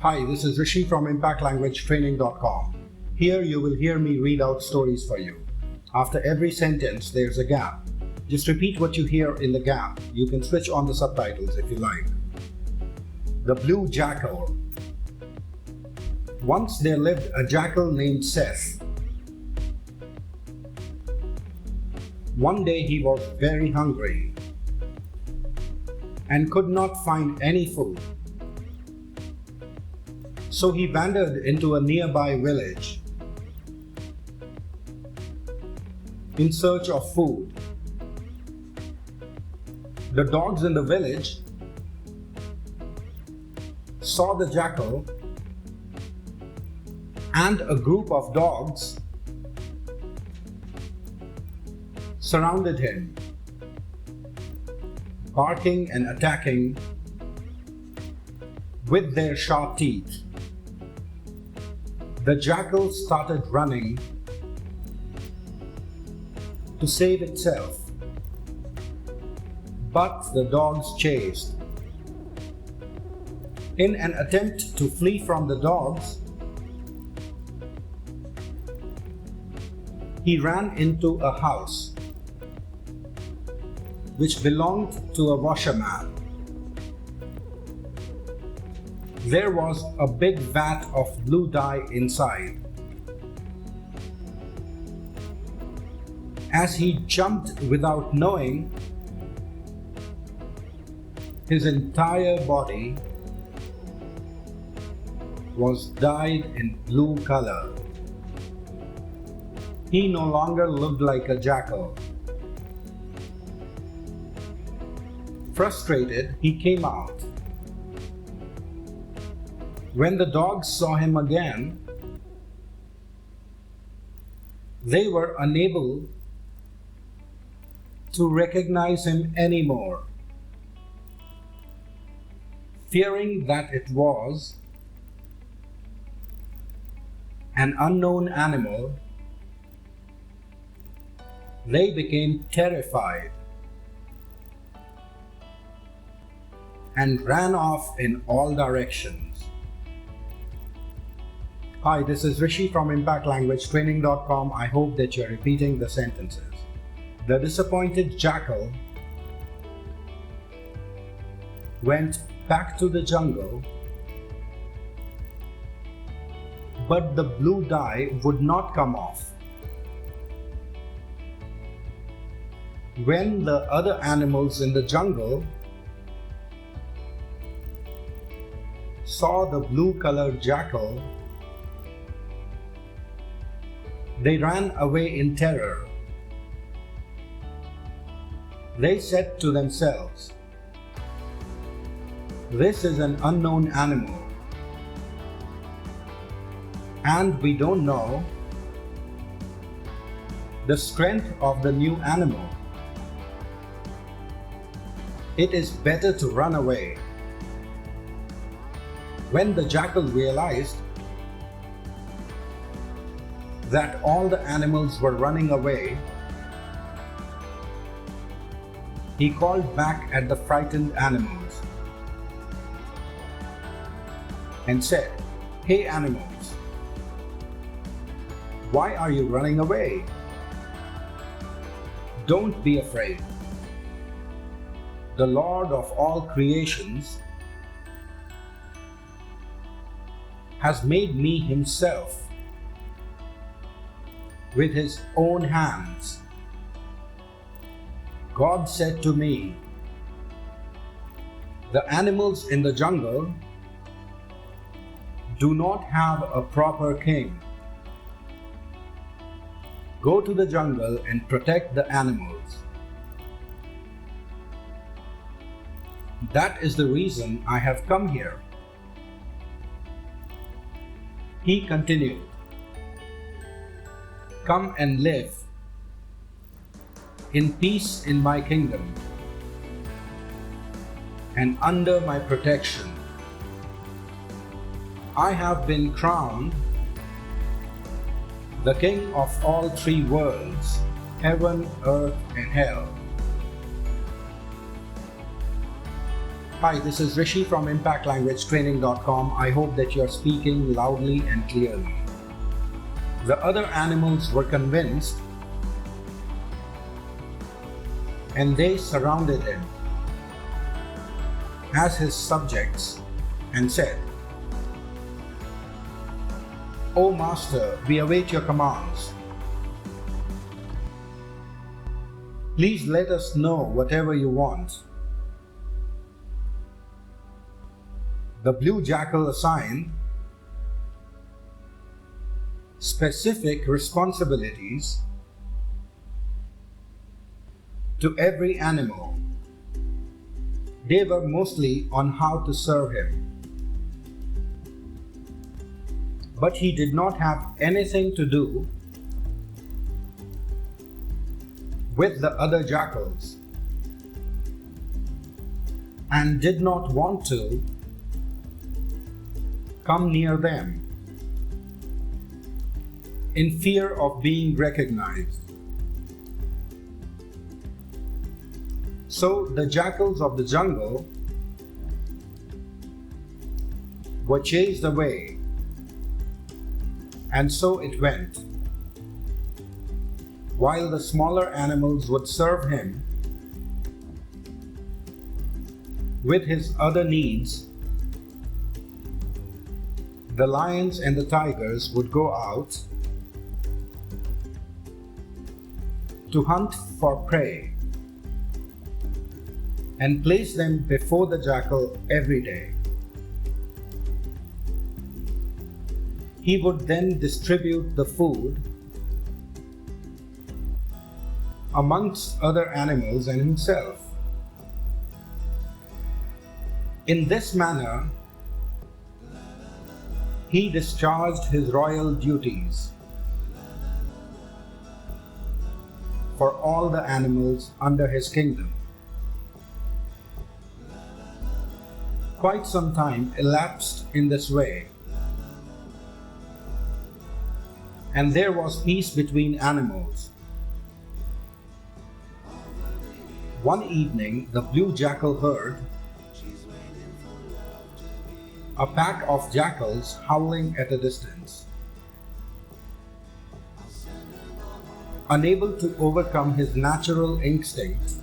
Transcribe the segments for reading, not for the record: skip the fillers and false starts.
Hi, this is Rishi from ImpactLanguageTraining.com. Here you will hear me read out stories for you. After every sentence, there's a gap. Just repeat what you hear in the gap. You can switch on the subtitles if you like. The Blue Jackal. Once there lived a jackal named Seth. One day he was very hungry and could not find any food. So he wandered into a nearby village in search of food. The dogs in the village saw the jackal, and a group of dogs surrounded him, barking and attacking with their sharp teeth. The jackal started running to save itself, but the dogs chased. In an attempt to flee from the dogs, he ran into a house which belonged to a washerman. There was a big vat of blue dye inside. As he jumped without knowing, his entire body was dyed in blue color. He no longer looked like a jackal. Frustrated, he came out. When the dogs saw him again, they were unable to recognize him anymore. Fearing that it was an unknown animal, they became terrified and ran off in all directions. Hi, this is Rishi from ImpactLanguageTraining.com. I hope that you're repeating the sentences. The disappointed jackal went back to the jungle, but the blue dye would not come off. When the other animals in the jungle saw the blue-colored jackal, they ran away in terror. They said to themselves, "This is an unknown animal, and we don't know the strength of the new animal. It is better to run away." When the jackal realized that all the animals were running away, he called back at the frightened animals and said, "Hey animals, why are you running away? Don't be afraid. The Lord of all creations has made me himself with his own hands. God said to me, 'The animals in the jungle do not have a proper king. Go to the jungle and protect the animals. That is the reason I have come here.'" He continued, "Come and live in peace in my kingdom and under my protection. I have been crowned the king of all three worlds, heaven, earth, and hell. Hi, this is Rishi from ImpactLanguageTraining.com. I hope that you are speaking loudly and clearly. The other animals were convinced and they surrounded him as his subjects and said, "O Master, we await your commands. Please let us know whatever you want." The blue jackal assigned specific responsibilities to every animal. They were mostly on how to serve him. But he did not have anything to do with the other jackals and did not want to come near them in fear of being recognized. So the jackals of the jungle were chased away, and so it went. While the smaller animals would serve him with his other needs, the lions and the tigers would go out to hunt for prey and place them before the jackal every day. He would then distribute the food amongst other animals and himself. In this manner, he discharged his royal duties for all the animals under his kingdom. Quite some time elapsed in this way, and there was peace between animals. One evening, the blue jackal heard a pack of jackals howling at a distance. Unable to overcome his natural instinct,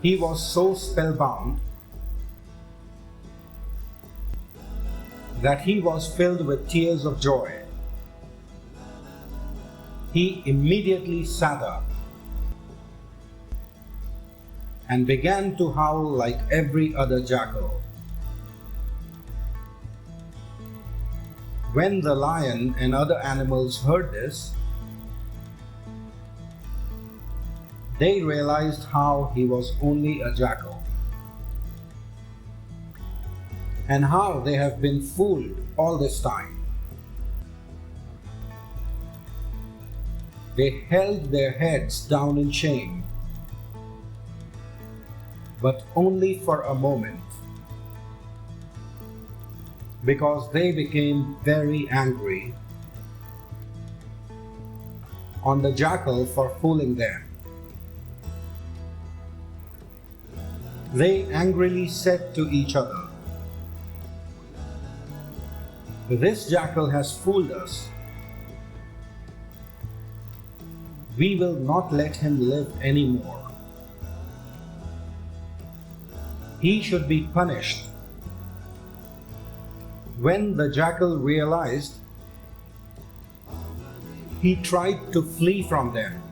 he was so spellbound that he was filled with tears of joy. He immediately sat up and began to howl like every other jackal. When the lion and other animals heard this, they realized how he was only a jackal and how they have been fooled all this time. They held their heads down in shame, but only for a moment, because they became very angry on the jackal for fooling them. They angrily said to each other, "This jackal has fooled us. We will not let him live anymore. He should be punished." When the jackal realized, he tried to flee from them,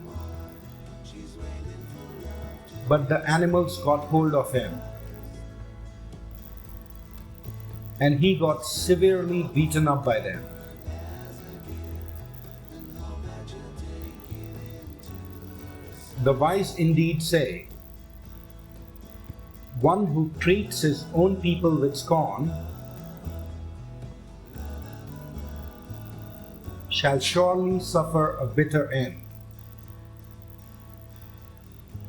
but the animals got hold of him, and he got severely beaten up by them. The wise indeed say, "One who treats his own people with scorn shall surely suffer a bitter end."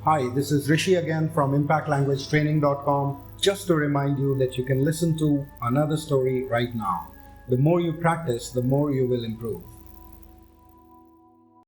Hi, this is Rishi again from ImpactLanguageTraining.com. Just to remind you that you can listen to another story right now. The more you practice, the more you will improve.